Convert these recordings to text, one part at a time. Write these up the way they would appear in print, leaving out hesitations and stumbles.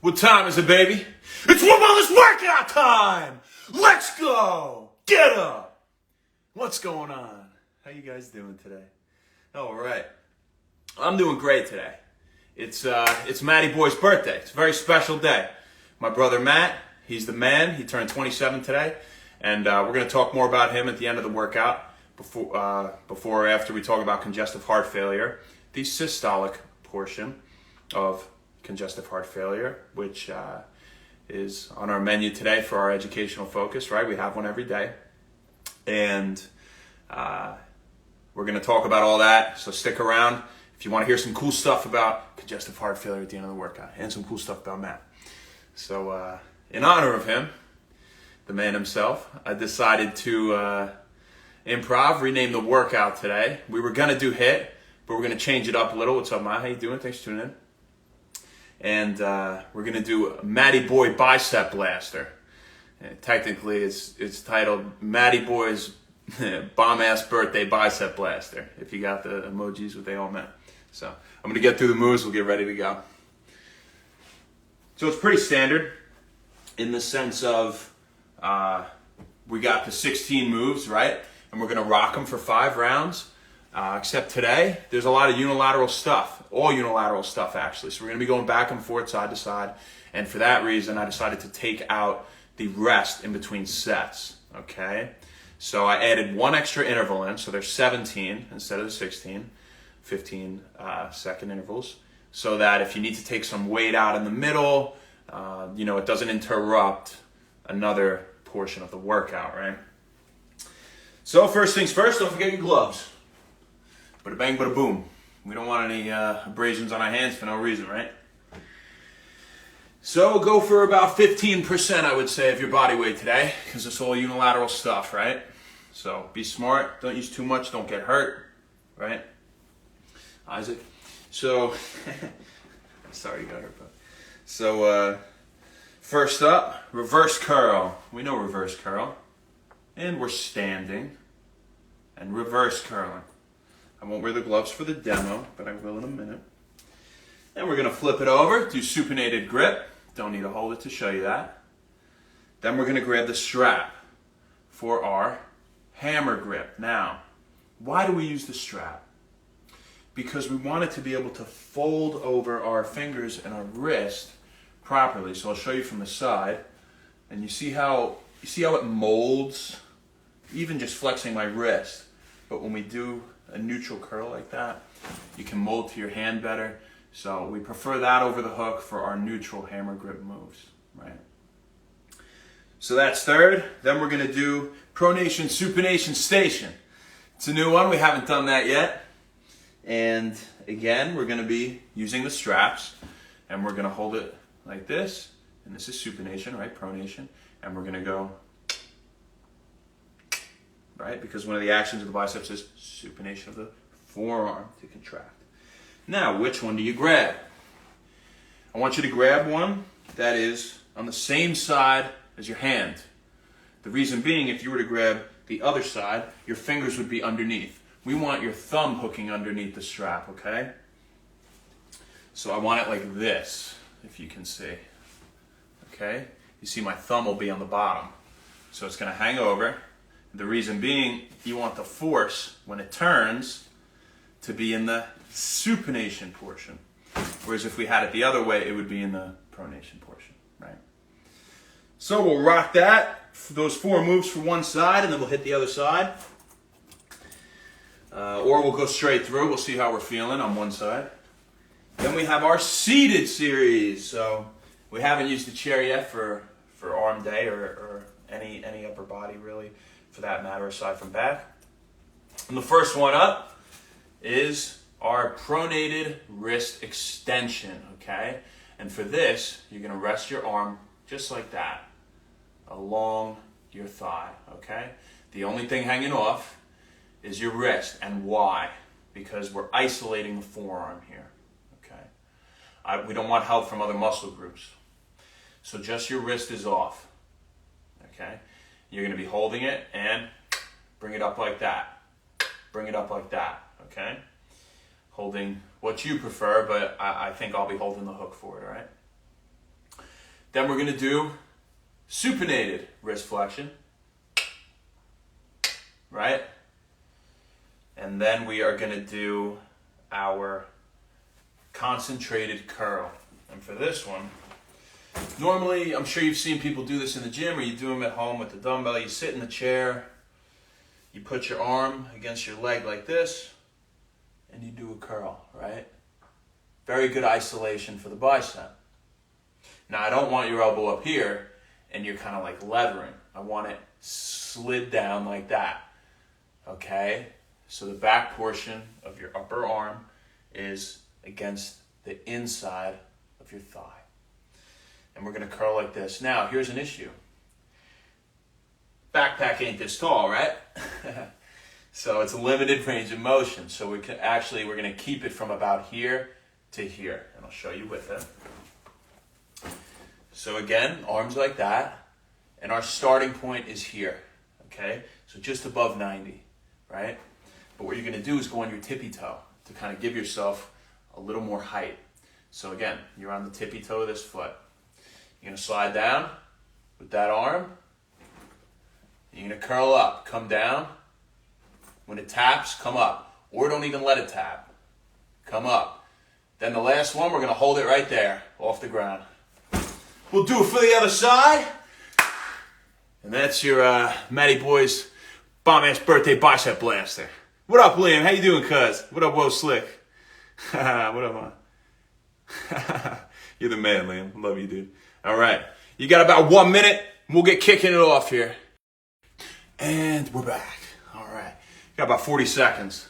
What time is it, baby? It's Woodmother's workout time! Let's go! Get up! What's going on? How you guys doing today? All right. I'm doing great today. It's Matty Boy's birthday. It's a very special day. My brother Matt, he's the man. He turned 27 today. And we're going to talk more about him at the end of the workout before or after we talk about congestive heart failure, the systolic portion of congestive heart failure, which is on our menu today for our educational focus, right? We have one every day. And we're going to talk about all that, so stick around if you want to hear some cool stuff about congestive heart failure at the end of the workout, and some cool stuff about Matt. So in honor of him, the man himself, I decided to rename the workout today. We were going to do HIIT, but we're going to change it up a little. What's up, Matt? How you doing? Thanks for tuning in. And we're going to do Matty Boy Bicep Blaster. And technically, it's titled Matty Boy's Bomb-Ass Birthday Bicep Blaster, if you got the emojis, what they all meant. So I'm going to get through the moves. We'll get ready to go. So it's pretty standard in the sense of we got the 16 moves, right? And we're going to rock them for 5 rounds. Except today, there's a lot of unilateral stuff. All unilateral stuff, actually. So we're going to be going back and forth, side to side. And for that reason, I decided to take out the rest in between sets. Okay? So I added 1 extra interval in. So there's 17 instead of the 16. 15-second intervals. So that if you need to take some weight out in the middle, it doesn't interrupt another portion of the workout, right? So first things first, don't forget your gloves. Bada bang, bada boom. We don't want any abrasions on our hands for no reason, right? So go for about 15%, I would say, of your body weight today, because it's all unilateral stuff, right? So be smart. Don't use too much. Don't get hurt, right? Isaac? So, sorry you got hurt, but. So, first up, reverse curl. We know reverse curl. And we're standing and reverse curling. I won't wear the gloves for the demo, but I will in a minute. Then we're going to flip it over, do supinated grip. Don't need to hold it to show you that. Then we're going to grab the strap for our hammer grip. Now, why do we use the strap? Because we want it to be able to fold over our fingers and our wrist properly. So I'll show you from the side. And you see how it molds, even just flexing my wrist. But when we do a neutral curl like that, you can mold to your hand better. So we prefer that over the hook for our neutral hammer grip moves, right? So that's third. Then we're going to do pronation, supination, station. It's a new one. We haven't done that yet. And again, we're going to be using the straps, and we're going to hold it like this. And this is supination, right? Pronation. And we're going to go, right? Because one of the actions of the biceps is supination of the forearm to contract. Now, which one do you grab? I want you to grab one that is on the same side as your hand. The reason being, if you were to grab the other side, your fingers would be underneath. We want your thumb hooking underneath the strap, okay? So I want it like this, if you can see. Okay? You see my thumb will be on the bottom. So it's going to hang over. The reason being, you want the force, when it turns, to be in the supination portion. Whereas if we had it the other way, it would be in the pronation portion, right? So we'll rock that, those 4 moves for one side, and then we'll hit the other side. Or we'll go straight through. We'll see how we're feeling on one side. Then we have our seated series. So we haven't used the chair yet for arm day or any upper body really, for that matter, aside from back. And the first one up is our pronated wrist extension, okay? And for this, you're going to rest your arm just like that along your thigh, okay? The only thing hanging off is your wrist. And why? Because we're isolating the forearm here, okay? We don't want help from other muscle groups. So just your wrist is off, okay? You're going to be holding it and bring it up like that. Bring it up like that, okay? Holding what you prefer, but I think I'll be holding the hook for it, all right? Then we're gonna do supinated wrist flexion, right? And then we are gonna do our concentrated curl. And for this one, normally, I'm sure you've seen people do this in the gym or you do them at home with the dumbbell. You sit in the chair, you put your arm against your leg like this, and you do a curl, right? Very good isolation for the bicep. Now, I don't want your elbow up here and you're kind of like levering. I want it slid down like that, okay? So the back portion of your upper arm is against the inside of your thigh. And we're gonna curl like this. Now, here's an issue. Backpack ain't this tall, right? So it's a limited range of motion. So we're gonna keep it from about here to here. And I'll show you with it. So again, arms like that. And our starting point is here, okay? So just above 90, right? But what you're gonna do is go on your tippy toe to kind of give yourself a little more height. So again, you're on the tippy toe of this foot. You're gonna slide down with that arm. You're gonna curl up, come down. When it taps, come up. Or don't even let it tap. Come up. Then the last one, we're gonna hold it right there, off the ground. We'll do it for the other side. And that's your Matty Boy's bomb-ass birthday bicep blaster. What up, Liam? How you doing, cuz? What up, Whoa Slick? What up, man? You're the man, Liam. Love you, dude. All right. You got about 1 minute, and we'll get kicking it off here. And we're back. All right. Got about 40 seconds.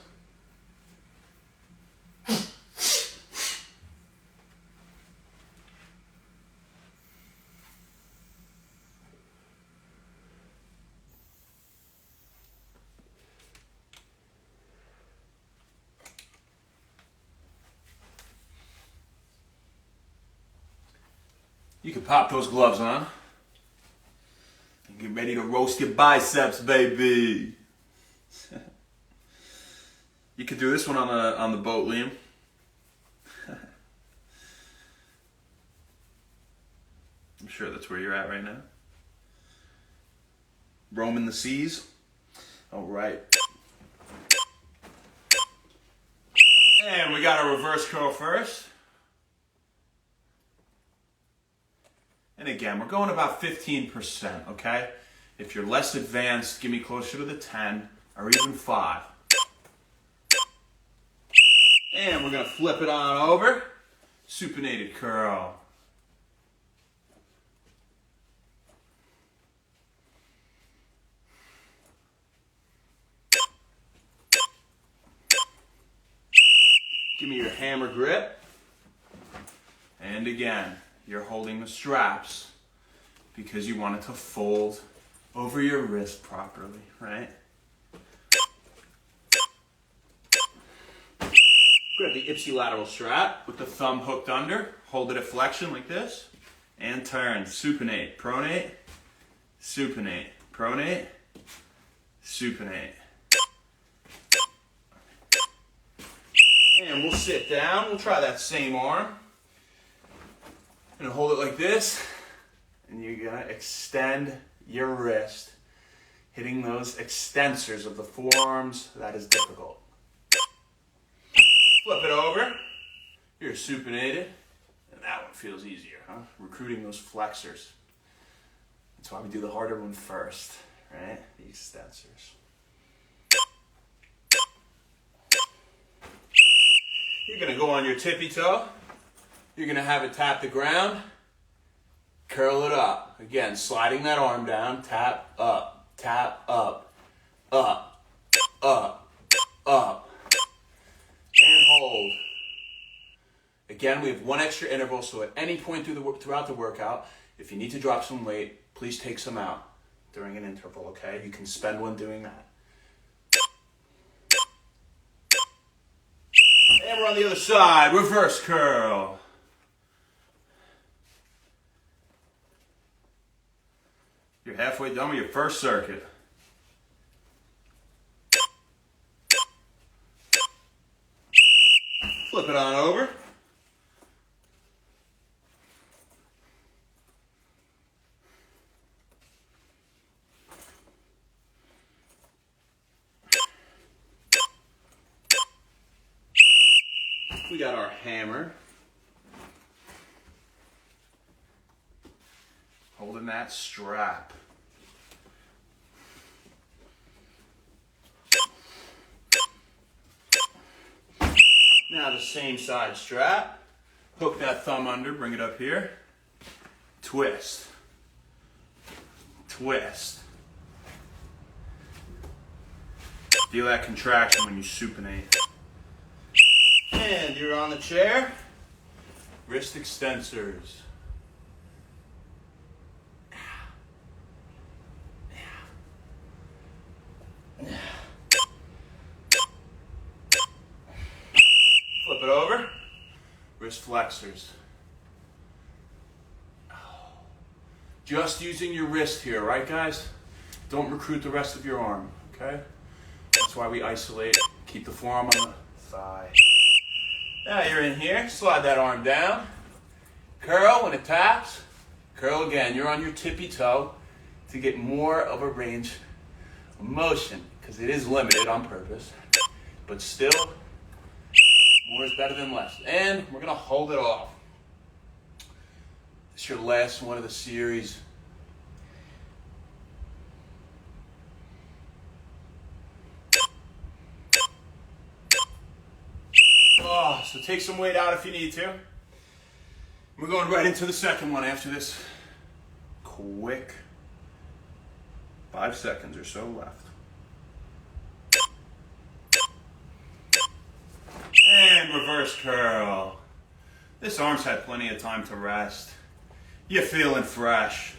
You can pop those gloves on. And get ready to roast your biceps, baby. You could do this one on the boat, Liam. I'm sure that's where you're at right now. Roaming the seas. All right. And we got a reverse curl first. And again, we're going about 15%, okay? If you're less advanced, give me closer to the 10 or even 5. And we're gonna flip it on over. Supinated curl. Give me your hammer grip. And again, you're holding the straps because you want it to fold over your wrist properly, right? Grab the ipsilateral strap with the thumb hooked under, hold it at flexion like this, and turn. Supinate, pronate, supinate, pronate, supinate. And we'll sit down, we'll try that same arm. Gonna hold it like this, and you're gonna extend your wrist, hitting those extensors of the forearms. That is difficult. Flip it over. You're supinated, and that one feels easier, huh? Recruiting those flexors. That's why we do the harder one first, right? The extensors. You're gonna go on your tippy toe. You're gonna have it tap the ground, curl it up. Again, sliding that arm down, tap, up, up, up, and hold. Again, we have one extra interval, so at any point throughout the workout, if you need to drop some weight, please take some out during an interval, okay? You can spend one doing that. And we're on the other side, reverse curl. You're halfway done with your first circuit. Flip it on over. We got our hammer. Holding that strap. Now the same side strap. Hook that thumb under, bring it up here. Twist. Twist. Feel that contraction when you supinate. And you're on the chair. Wrist extensors. Flip it over. Wrist flexors. Just using your wrist here, right guys? Don't recruit the rest of your arm, okay? That's why we isolate. Keep the forearm on the thigh. Now you're in here, slide that arm down. Curl when it taps. Curl again, you're on your tippy toe to get more of a range of motion, because it is limited on purpose, but still, more is better than less. And we're gonna hold it off. It's your last one of the series. Oh, so take some weight out if you need to. We're going right into the second one after this quick 5 seconds or so left. And reverse curl. This arm's had plenty of time to rest. You're feeling fresh.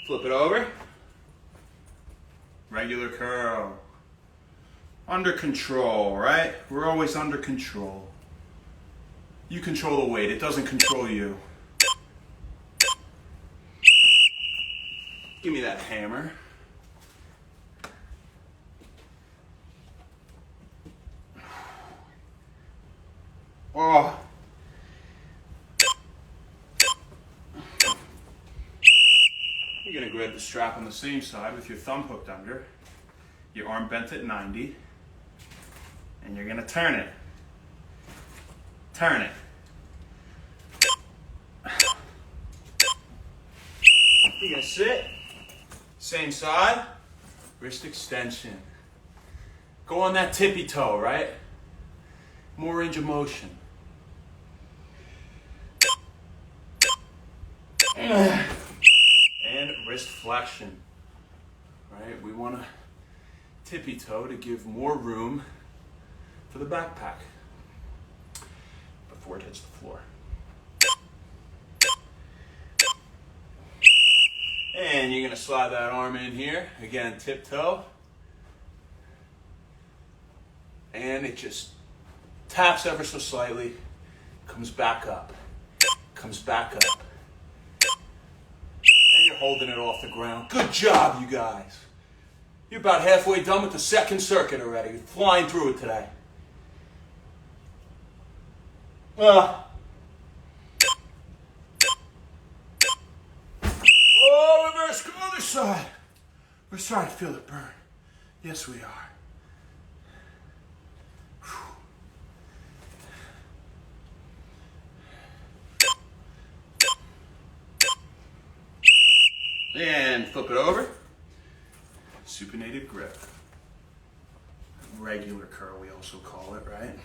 Flip it over. Regular curl. Under control, right? We're always under control. You control the weight, it doesn't control you. Give me that hammer. Oh. You're gonna grab the strap on the same side with your thumb hooked under, your arm bent at 90, and you're gonna turn it. Turn it. You're gonna sit, same side, wrist extension. Go on that tippy toe, right? More range of motion. And wrist flexion, right? We want to tippy toe to give more room for the backpack before it hits the floor. And you're going to slide that arm in here, again, tiptoe. And it just taps ever so slightly, comes back up, comes back up. And you're holding it off the ground. Good job, you guys. You're about halfway done with the second circuit already. You're flying through it today. Oh, reverse, go other side. We're starting to feel it burn. Yes, we are. And flip it over. Supinated grip. Regular curl, we also call it, right?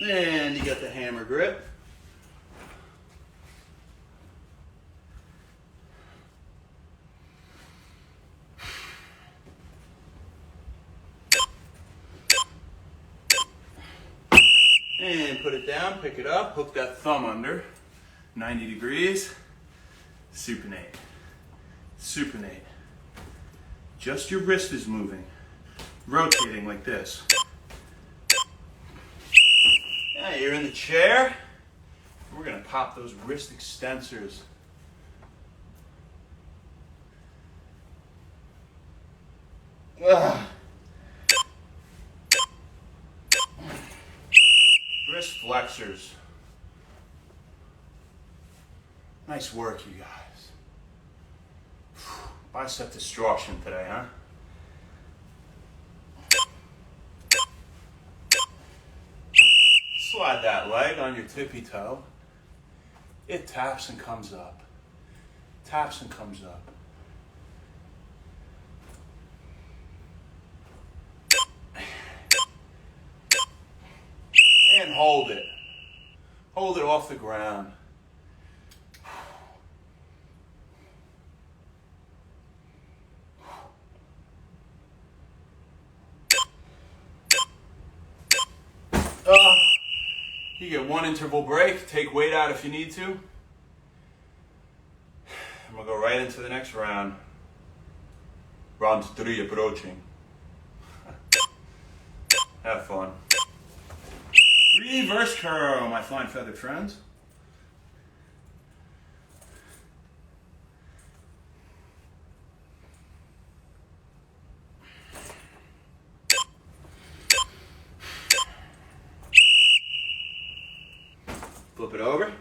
And you got the hammer grip. And put it down, pick it up, hook that thumb under, 90 degrees, supinate, supinate. Just your wrist is moving, rotating like this. Now you're in the chair, we're gonna pop those wrist extensors. Ugh. Wrist flexors. Nice work, you guys. Bicep destruction today, huh? Slide that leg on your tippy toe. It taps and comes up. Taps and comes up. And hold it. Hold it off the ground. You get one interval break. Take weight out if you need to. And we'll go right into the next round. Round 3 approaching. Have fun. Reverse curl, my fine feathered friends. Flip it over.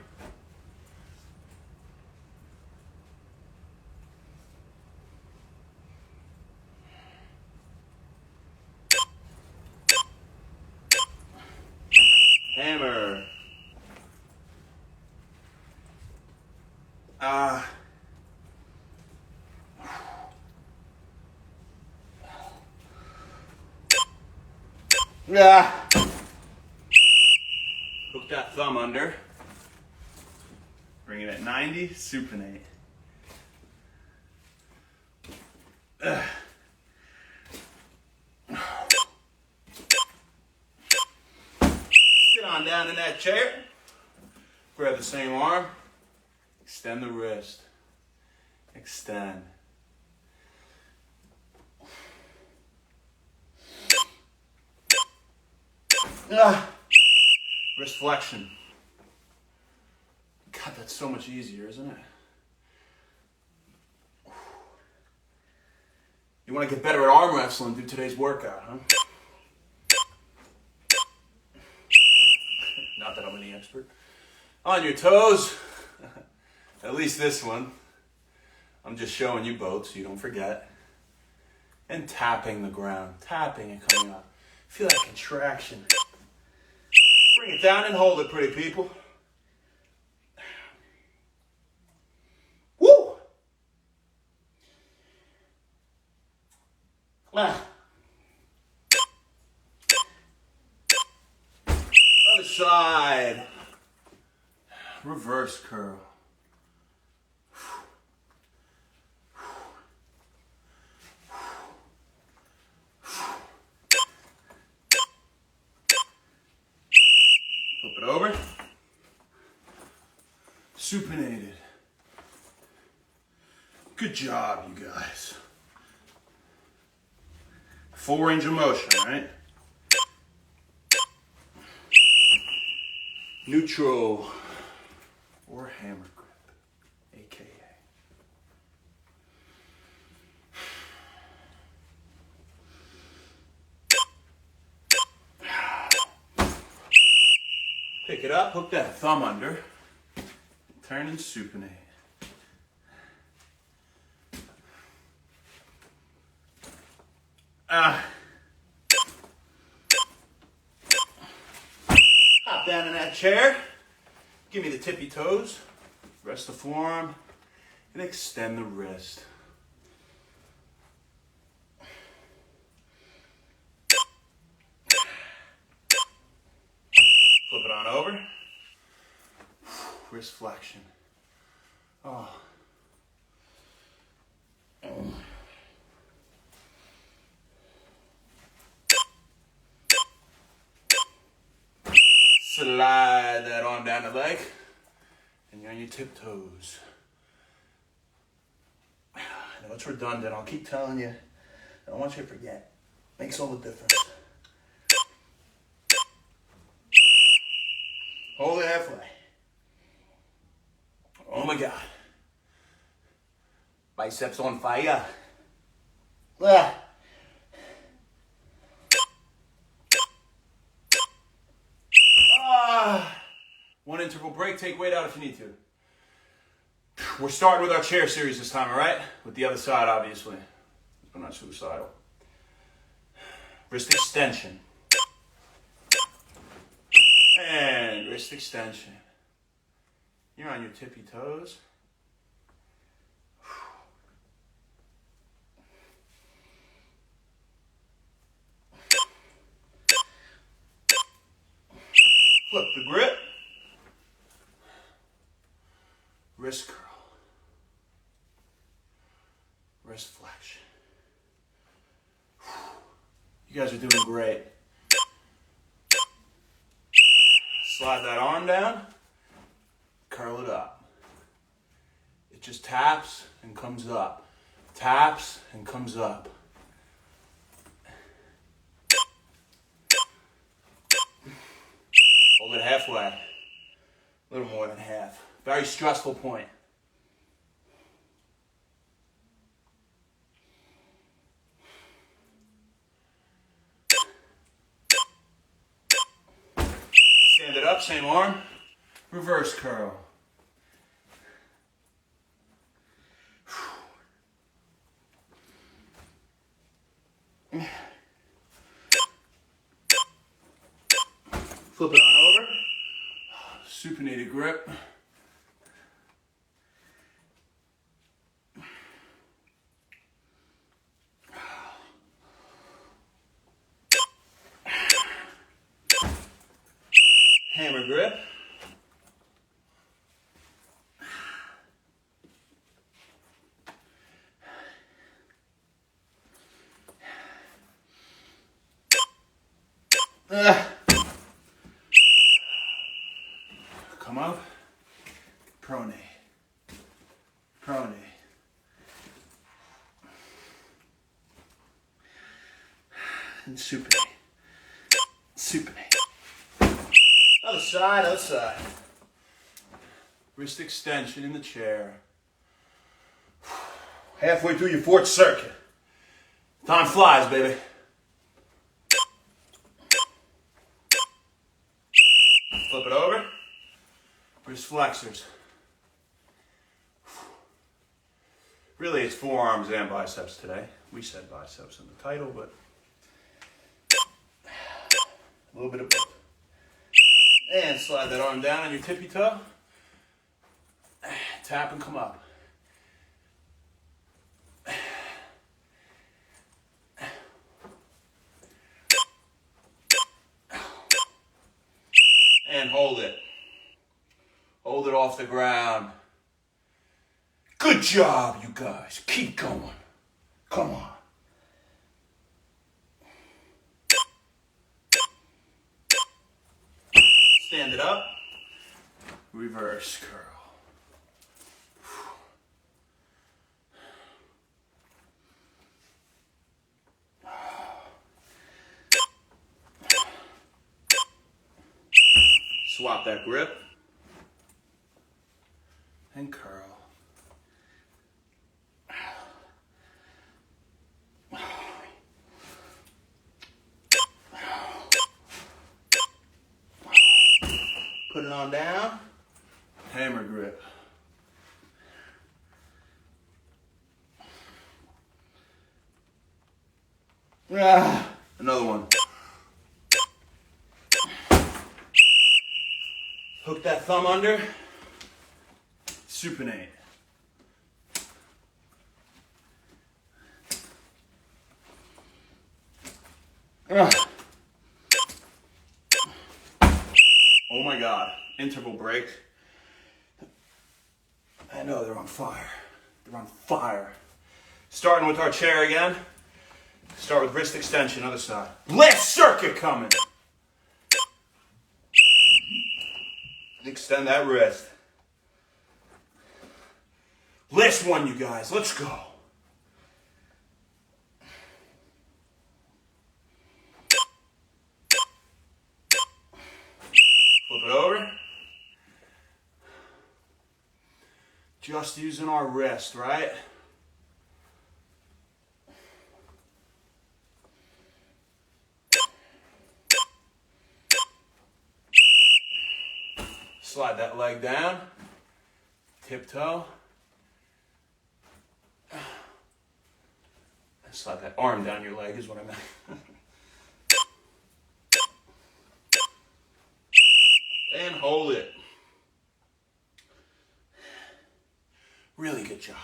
Hammer. Hook that thumb under. Bring it at 90, supinate. Sit on down in that chair. Grab the same arm. Extend the wrist. Extend. Wrist flexion. God, that's so much easier, isn't it? You want to get better at arm wrestling, do today's workout, huh? Not that I'm any expert. On your toes. At least this one. I'm just showing you both so you don't forget. And tapping the ground. Tapping and coming up. Feel that contraction. Bring it down and hold it, pretty people. Woo! Other side. Reverse curl. Flip it over. Supinated. Good job, you guys. Full range of motion, right? Neutral or hammer grip, AKA. Pick it up, hook that thumb under, turn and supinate. Hop down in that chair. Give me the tippy toes. Rest the forearm and extend the wrist. Flip it on over. Wrist flexion. Oh. Slide that arm down the leg, and you're on your tiptoes. I know it's redundant, I'll keep telling you. I don't want you to forget. Makes all the difference. Hold it halfway. Oh my God. Biceps on fire. One interval break, take weight out if you need to. We're starting with our chair series this time, all right? With the other side, obviously. I'm not suicidal. Wrist extension. And wrist extension. You're on your tippy toes. Flip the grip. Wrist curl. Wrist flexion. You guys are doing great. Slide that arm down. Curl it up. It just taps and comes up. Taps and comes up. Hold it halfway. A little more than half. Very stressful point. Stand it up, same arm. Reverse curl. Flip it on over. Supinated grip. Hammer grip. Come up. Pronate. Pronate. And supinate. Supinate. Other side, other side. Wrist extension in the chair. Halfway through your fourth circuit. Time flies, baby. Flip it over. Wrist flexors. Really, it's forearms and biceps today. We said biceps in the title, but a little bit of both. And slide that arm down on your tippy toe. Tap and come up. And hold it. Hold it off the ground. Good job, you guys. Keep going. Come on. Stand it up. Reverse curl. Swap that grip. And curl. Put it on down. Hammer grip. Another one. Hook that thumb under. Supinate. Oh my God, interval break. I know they're on fire. They're on fire. Starting with our chair again. Start with wrist extension, other side. Last circuit coming. Extend that wrist. Last one, you guys. Let's go. Flip it over. Just using our wrist, right? that leg down. Tiptoe. Slide that arm down your leg is what I meant. And hold it. Really good job.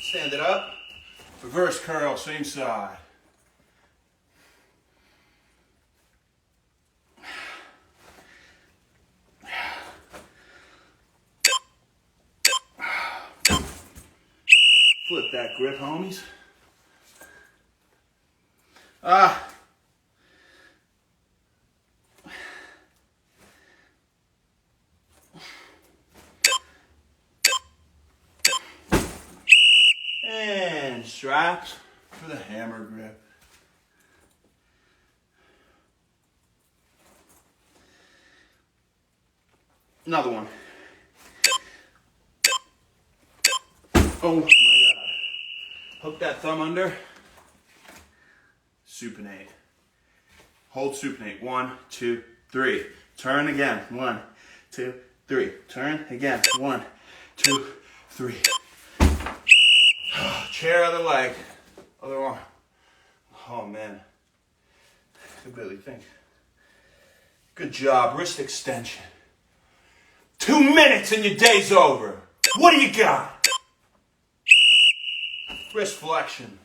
Stand it up. Reverse curl, same side. Flip that grip, homies. And straps for the hammer grip. Another one. Oh my God. Hook that thumb under. Supinate. Hold supinate. 1, 2, 3. Turn again. 1, 2, 3. Turn again. 1, 2, 3. Chair, other leg. Other arm. Oh man. I could barely think. Good job. Wrist extension. 2 minutes and your day's over. What do you got? Wrist flexion.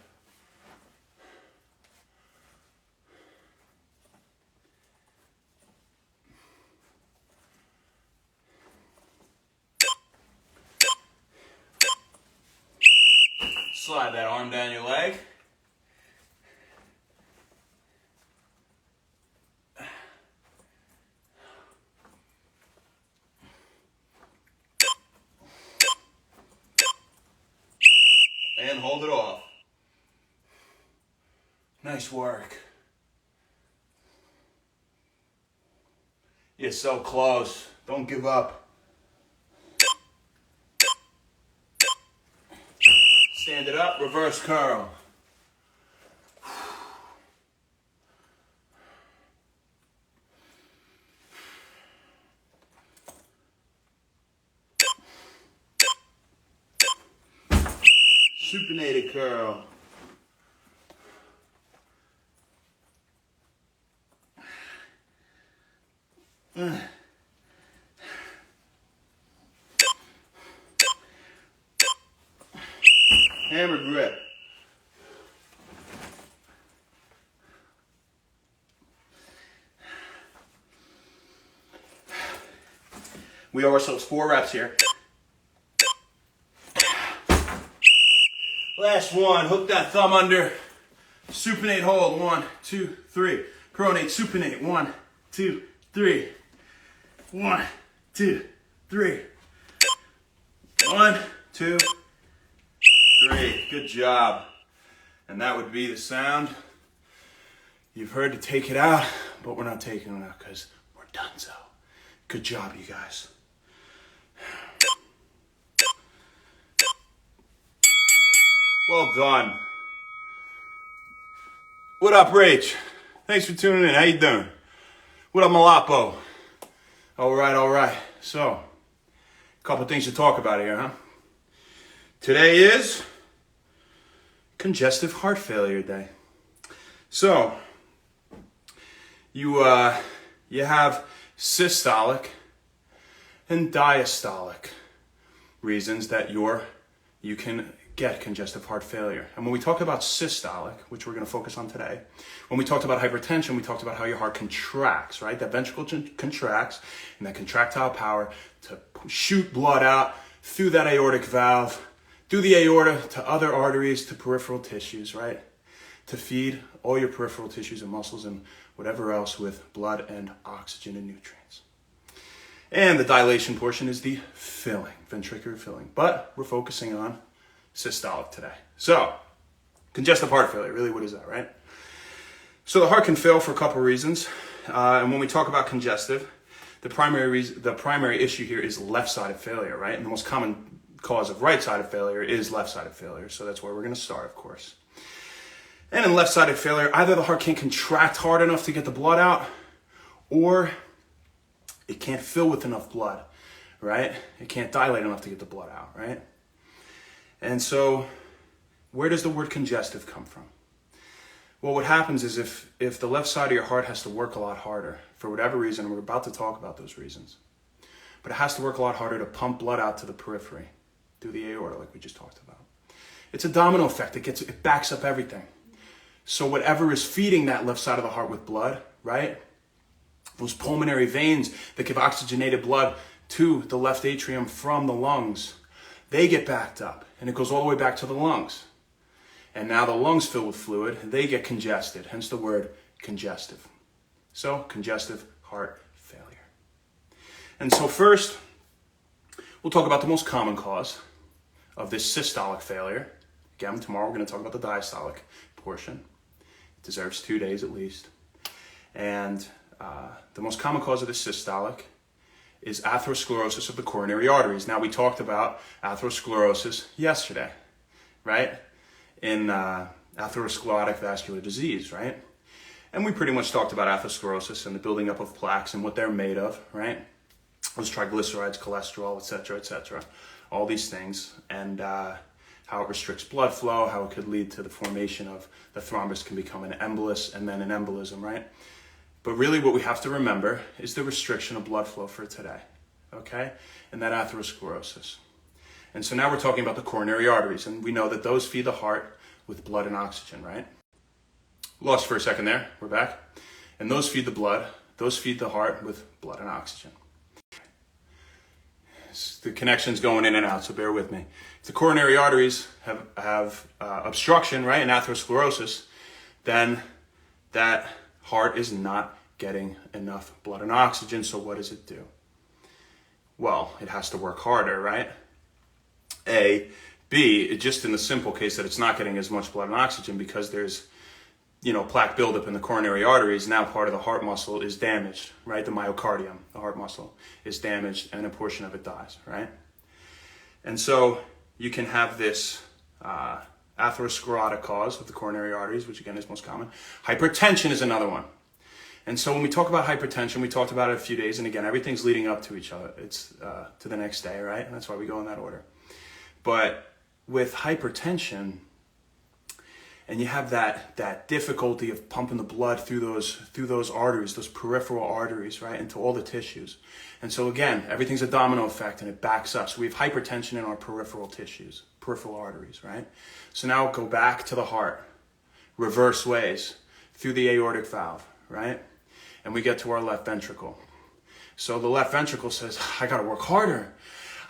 Slide that arm down your leg. And hold it off. Nice work. You're so close. Don't give up. Stand it up, reverse curl. Supinated curl. Hammer grip. We owe ourselves 4 reps here. Last one, hook that thumb under. Supinate hold, 1, 2, 3. Pronate, supinate, 1, 2, 3. 1, 2, 3. 1, 2, 3. Good job. And that would be the sound you've heard to take it out, but we're not taking it out because we're done so. Good job, you guys. Well done. What up, Rach? Thanks for tuning in. How you doing? What up, Malapo? All right. So, a couple things to talk about here, huh? Today is congestive heart failure day. So, you have systolic and diastolic reasons that you can get congestive heart failure. And when we talk about systolic, which we're going to focus on today, when we talked about hypertension, we talked about how your heart contracts, right? That ventricle contracts, and that contractile power to shoot blood out through that aortic valve, through the aorta to other arteries, to peripheral tissues, right? To feed all your peripheral tissues and muscles and whatever else with blood and oxygen and nutrients. And the dilation portion is the filling, ventricular filling. But we're focusing on systolic today. So, congestive heart failure, really, what is that, right? So the heart can fail for a couple reasons. And when we talk about congestive, the primary issue here is left-sided failure, right? And the most common cause of right-sided failure is left-sided failure. So that's where we're going to start, of course. And in left-sided failure, either the heart can't contract hard enough to get the blood out, or it can't fill with enough blood, right? It can't dilate enough to get the blood out, right? And so where does the word congestive come from? Well, what happens is if the left side of your heart has to work a lot harder, for whatever reason, and we're about to talk about those reasons, but it has to work a lot harder to pump blood out to the periphery through the aorta, like we just talked about. It's a domino effect. It backs up everything. So whatever is feeding that left side of the heart with blood, right? Those pulmonary veins that give oxygenated blood to the left atrium from the lungs, they get backed up, and it goes all the way back to the lungs. And now the lungs fill with fluid, and they get congested, hence the word congestive. So, congestive heart failure. And so first, we'll talk about the most common cause of this systolic failure. Again, tomorrow we're going to talk about the diastolic portion. It deserves 2 days at least. And the most common cause of this systolic is atherosclerosis of the coronary arteries. Now, we talked about atherosclerosis yesterday, right? In atherosclerotic vascular disease, right? And we pretty much talked about atherosclerosis and the building up of plaques and what they're made of, right? Those triglycerides, cholesterol, et cetera, all these things, and how it restricts blood flow, how it could lead to the formation of the thrombus can become an embolus and then an embolism, right? But really what we have to remember is the restriction of blood flow for today, okay? And that atherosclerosis. And so now we're talking about the coronary arteries, and we know that those feed the heart with blood and oxygen, right? Lost for a second there, we're back. And those feed the blood, those feed the heart with blood and oxygen. The connection's going in and out, so bear with me. If the coronary arteries have obstruction, right, and atherosclerosis, then that heart is not getting enough blood and oxygen, so what does it do? Well, it has to work harder, right? Just in the simple case that it's not getting as much blood and oxygen because there's, plaque buildup in the coronary arteries. Now part of the heart muscle is damaged, right? The myocardium, the heart muscle, is damaged and a portion of it dies, right? And so you can have this atherosclerotic cause of the coronary arteries, which again is most common. Hypertension is another one. And so when we talk about hypertension, we talked about it a few days, and again, everything's leading up to each other. It's to the next day, right? And that's why we go in that order. But with hypertension, and you have that difficulty of pumping the blood through those arteries, those peripheral arteries, right, into all the tissues. And so again, everything's a domino effect, and it backs up. So we have hypertension in our peripheral tissues, peripheral arteries, right? So now go back to the heart, reverse ways, through the aortic valve, right? And we get to our left ventricle. So the left ventricle says, I gotta work harder.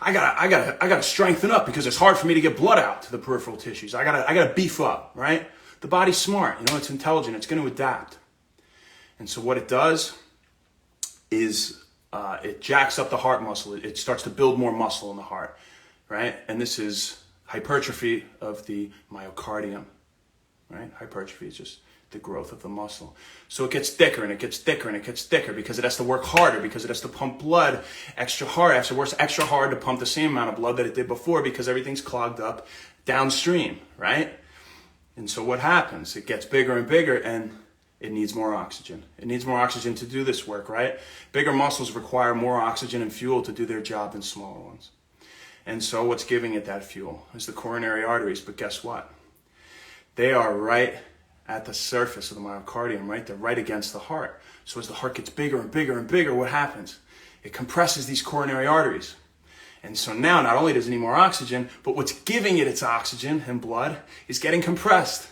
I gotta strengthen up because it's hard for me to get blood out to the peripheral tissues. I gotta beef up, right? The body's smart, it's intelligent, it's gonna adapt. And so what it does is it jacks up the heart muscle. It starts to build more muscle in the heart, right? And this is hypertrophy of the myocardium, right? Hypertrophy is just the growth of the muscle. So it gets thicker and it gets thicker and it gets thicker because it has to work harder, because it has to pump blood extra hard. It has to work extra hard to pump the same amount of blood that it did before because everything's clogged up downstream, right? And so what happens? It gets bigger and bigger and it needs more oxygen. It needs more oxygen to do this work, right? Bigger muscles require more oxygen and fuel to do their job than smaller ones. And so what's giving it that fuel is the coronary arteries. But guess what? They are right at the surface of the myocardium, right? They're right against the heart. So as the heart gets bigger and bigger and bigger, what happens? It compresses these coronary arteries. And so now not only does it need more oxygen, but what's giving it its oxygen and blood is getting compressed.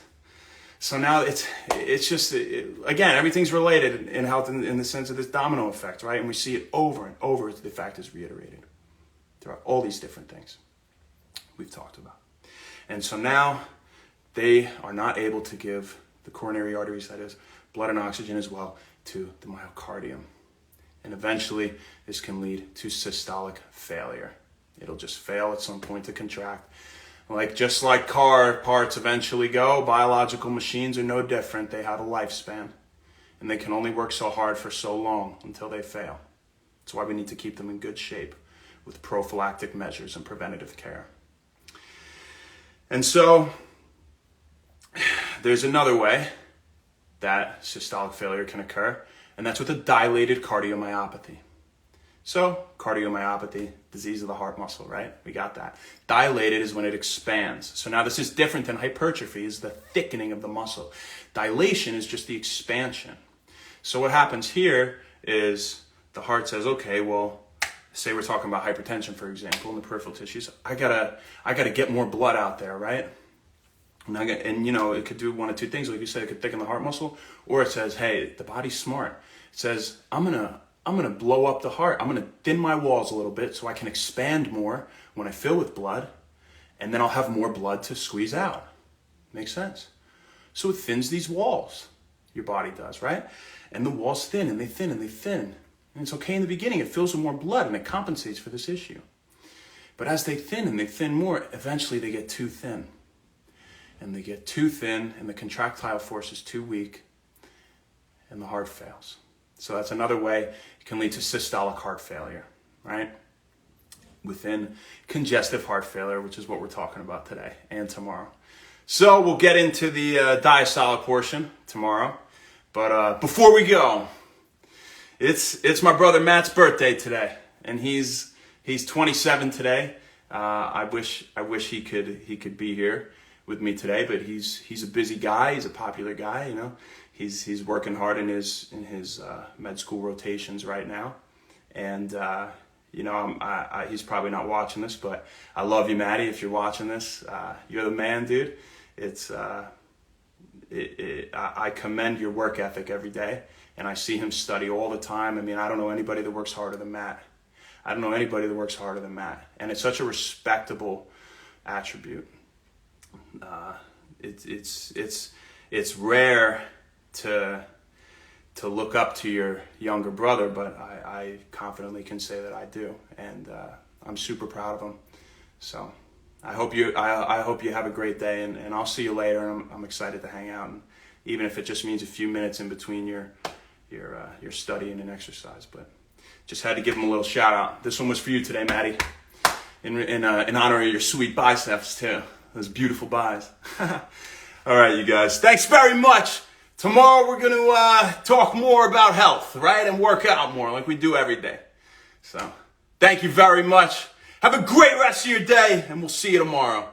So now it's just, again, everything's related in health in the sense of this domino effect, right? And we see it over and over as the fact is reiterated throughout all these different things we've talked about. And so now they are not able to give the coronary arteries, that is, blood and oxygen as well, to the myocardium. And eventually, this can lead to systolic failure. It'll just fail at some point to contract. Just like car parts eventually go, biological machines are no different. They have a lifespan. And they can only work so hard for so long until they fail. That's why we need to keep them in good shape with prophylactic measures and preventative care. And so, there's another way that systolic failure can occur, and that's with a dilated cardiomyopathy. So, cardiomyopathy, disease of the heart muscle, right? We got that. Dilated is when it expands. So now this is different than hypertrophy, is the thickening of the muscle. Dilation is just the expansion. So what happens here is the heart says, okay, well, say we're talking about hypertension, for example, in the peripheral tissues. I gotta get more blood out there, right? And you know, it could do one of two things. Like you said, it could thicken the heart muscle, or it says, hey, the body's smart. It says, I'm gonna blow up the heart. I'm gonna thin my walls a little bit so I can expand more when I fill with blood, and then I'll have more blood to squeeze out. Makes sense? So it thins these walls. Your body does, right? And the walls thin and they thin and they thin. And it's okay in the beginning. It fills with more blood and it compensates for this issue. But as they thin and they thin more, eventually they get too thin. And they get too thin and the contractile force is too weak and the heart fails. So that's another way it can lead to systolic heart failure, right? Within congestive heart failure, which is what we're talking about today and tomorrow. So we'll get into the diastolic portion tomorrow. But before we go, it's my brother Matt's birthday today, and he's 27 today. I wish he could be here with me today, but he's a busy guy. He's a popular guy, you know. He's working hard in his med school rotations right now, and you know, he's probably not watching this, but I love you, Matty. If you're watching this, you're the man, dude. I commend your work ethic every day, and I see him study all the time. I mean, I don't know anybody that works harder than Matt. I don't know anybody that works harder than Matt, and it's such a respectable attribute. It's rare to look up to your younger brother, but I confidently can say that I do, and I'm super proud of him. So I hope you have a great day, and I'll see you later. And I'm excited to hang out, and even if it just means a few minutes in between your studying and exercise. But just had to give him a little shout out. This one was for you today, Matty, in honor of your sweet biceps too. Those beautiful buys. All right, you guys. Thanks very much. Tomorrow we're going to talk more about health, right? And work out more like we do every day. So thank you very much. Have a great rest of your day, and we'll see you tomorrow.